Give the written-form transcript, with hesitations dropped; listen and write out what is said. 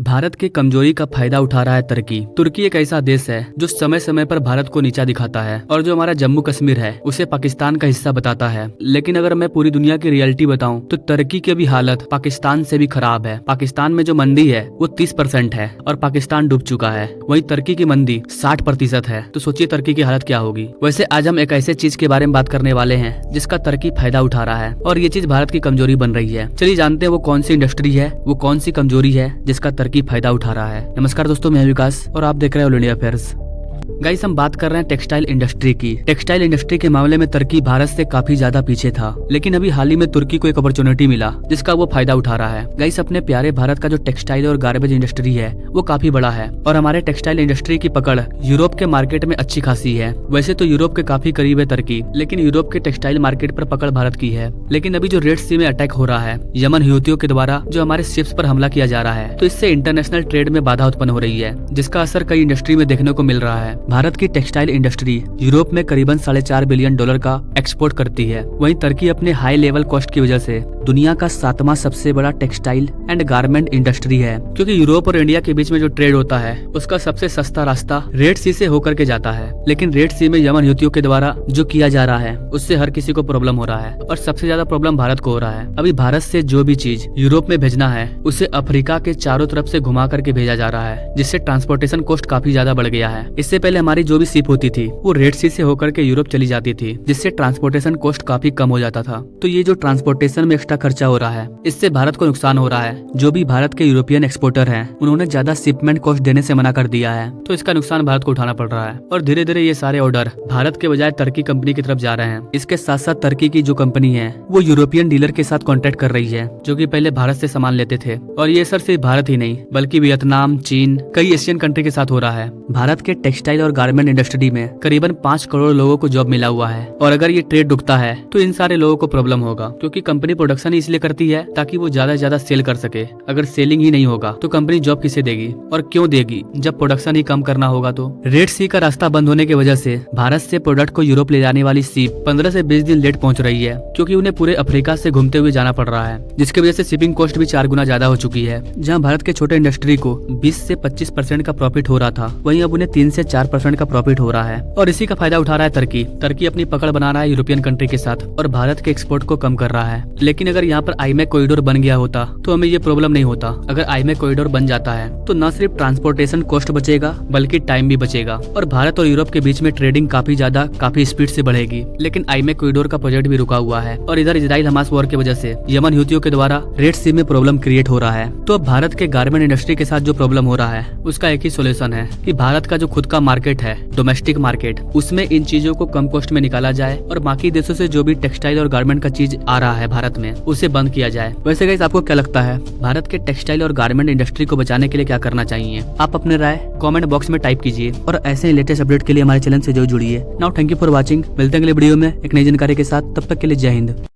भारत की कमजोरी का फायदा उठा रहा है तुर्की एक ऐसा देश है जो समय समय पर भारत को नीचा दिखाता है और जो हमारा जम्मू कश्मीर है उसे पाकिस्तान का हिस्सा बताता है। लेकिन अगर मैं पूरी दुनिया की रियलिटी बताऊं तो तुर्की की भी हालत पाकिस्तान से भी खराब है। पाकिस्तान में जो मंदी है वो 30% है और पाकिस्तान डूब चुका है, वहीं तुर्की की मंदी 60% है। तो सोचिए तुर्की की हालत क्या होगी। वैसे आज हम एक ऐसे चीज के बारे में बात करने वाले हैं जिसका तुर्की फायदा उठा रहा है और ये चीज भारत की कमजोरी बन रही है। चलिए जानते हैं वो कौन सी इंडस्ट्री है, वो कौन सी कमजोरी है जिसका तुर्की फायदा उठा रहा है। नमस्कार दोस्तों, मैं विकास और आप देख रहे हैं ऑल इंडिया अफेयर्स। गाइस, हम बात कर रहे हैं टेक्सटाइल इंडस्ट्री की। टेक्सटाइल इंडस्ट्री के मामले में तुर्की भारत से काफी ज्यादा पीछे था, लेकिन अभी हाल ही में तुर्की को एक अपॉर्चुनिटी मिला जिसका वो फायदा उठा रहा है। गाइस, अपने प्यारे भारत का जो टेक्सटाइल और गार्बेज इंडस्ट्री है वो काफी बड़ा है और हमारे टेक्सटाइल इंडस्ट्री की पकड़ यूरोप के मार्केट में अच्छी खासी है। वैसे तो यूरोप के काफी करीब है तुर्की, लेकिन यूरोप के टेक्सटाइल मार्केट पर पकड़ भारत की है। लेकिन अभी जो रेड सी में अटैक हो रहा है यमन हूथियों के द्वारा, जो हमारे शिप्स पर हमला किया जा रहा है, तो इससे इंटरनेशनल ट्रेड में बाधा उत्पन्न हो रही है, जिसका असर कई इंडस्ट्री में देखने को मिल रहा है। भारत की टेक्सटाइल इंडस्ट्री यूरोप में करीबन $4.5 बिलियन का एक्सपोर्ट करती है। वहीं तुर्की अपने हाई लेवल कॉस्ट की वजह से दुनिया का 7वां सबसे बड़ा टेक्सटाइल एंड गारमेंट इंडस्ट्री है, क्योंकि यूरोप और इंडिया के बीच में जो ट्रेड होता है उसका सबसे सस्ता रास्ता रेड सी से होकर के जाता है। लेकिन रेड सी में यमन हूथियों के द्वारा जो किया जा रहा है उससे हर किसी को प्रॉब्लम हो रहा है और सबसे ज्यादा प्रॉब्लम भारत को हो रहा है। अभी भारत से जो भी चीज यूरोप में भेजना है उसे अफ्रीका के चारों तरफ से घुमा करके भेजा जा रहा है, जिससे ट्रांसपोर्टेशन कॉस्ट काफी ज्यादा बढ़ गया है। इससे पहले हमारी जो भी शिप होती थी वो रेड सी से होकर के यूरोप चली जाती थी, जिससे ट्रांसपोर्टेशन कॉस्ट काफी कम हो जाता था। तो ये जो ट्रांसपोर्टेशन में एक्स्ट्रा खर्चा हो रहा है इससे भारत को नुकसान हो रहा है। जो भी भारत के यूरोपियन एक्सपोर्टर हैं उन्होंने ज्यादा शिपमेंट कॉस्ट देने से मना कर दिया है, तो इसका नुकसान भारत को उठाना पड़ रहा है और धीरे धीरे ये सारे ऑर्डर भारत के बजाय तुर्की कंपनी की तरफ जा रहे हैं। इसके साथ साथ तुर्की की जो कंपनी है वो यूरोपियन डीलर के साथ कॉन्ट्रैक्ट कर रही है, जो कि पहले भारत से सामान लेते थे। और ये सर सिर्फ भारत ही नहीं बल्कि वियतनाम, चीन, कई एशियन कंट्री के साथ हो रहा है। भारत के टेक्सटाइल और गारमेंट इंडस्ट्री में करीबन 5 करोड़ लोगों को जॉब मिला हुआ है और अगर ये ट्रेड रुकता है तो इन सारे लोगों को प्रॉब्लम होगा, क्योंकि कंपनी प्रोडक्शन इसलिए करती है ताकि वो ज्यादा से ज्यादा सेल कर सके। अगर सेलिंग ही नहीं होगा तो कंपनी जॉब किसे देगी और क्यों देगी जब प्रोडक्शन ही कम करना होगा। तो रेड सी का रास्ता बंद होने की वजह से भारत से प्रोडक्ट को यूरोप ले जाने वाली शिप 15 से 20 दिन लेट पहुंच रही है, क्योंकि उन्हें पूरे अफ्रीका से घूमते हुए जाना पड़ रहा है, जिसकी वजह से शिपिंग कॉस्ट भी 4 गुना ज्यादा हो चुकी है। जहाँ भारत के छोटे इंडस्ट्री को 20 से 25% का प्रॉफिट हो रहा था, वहीं अब उन्हें 3 से 4% का प्रॉफिट हो रहा है और इसी का फायदा उठा रहा है तुर्की अपनी पकड़ बना रहा है यूरोपियन कंट्री के साथ और भारत के एक्सपोर्ट को कम कर रहा है। लेकिन अगर यहाँ पर आईमेक कॉरिडोर बन गया होता तो हमें ये प्रॉब्लम नहीं होता। अगर आईमेक कॉरिडोर बन जाता है तो न सिर्फ ट्रांसपोर्टेशन कॉस्ट बचेगा बल्कि टाइम भी बचेगा और भारत और यूरोप के बीच में ट्रेडिंग काफी स्पीड से बढ़ेगी। लेकिन आईमेक कॉरिडोर का प्रोजेक्ट भी रुका हुआ है और इधर इजराइल हमास वॉर की वजह से यमन हूथियों के द्वारा रेड सी में प्रॉब्लम क्रिएट हो रहा है। तो अब भारत के गारमेंट इंडस्ट्री के साथ जो प्रॉब्लम हो रहा है उसका एक ही सोल्यूशन है कि भारत का जो खुद का मार्केट है, डोमेस्टिक मार्केट, उसमें इन चीजों को कम कॉस्ट में निकाला जाए और बाकी देशों से जो भी टेक्सटाइल और गारमेंट का चीज आ रहा है भारत में उसे बंद किया जाए। वैसे गाइस, आपको क्या लगता है भारत के टेक्सटाइल और गारमेंट इंडस्ट्री को बचाने के लिए क्या करना चाहिए? आप अपने राय कमेंट बॉक्स में टाइप कीजिए और ऐसे ही लेटेस्ट अपडेट के लिए हमारे चैनल से जरूर जुड़िए। Now thank you for watching. मिलते हैं अगले वीडियो में एक नई जानकारी के साथ, तब तक के लिए जय हिंद।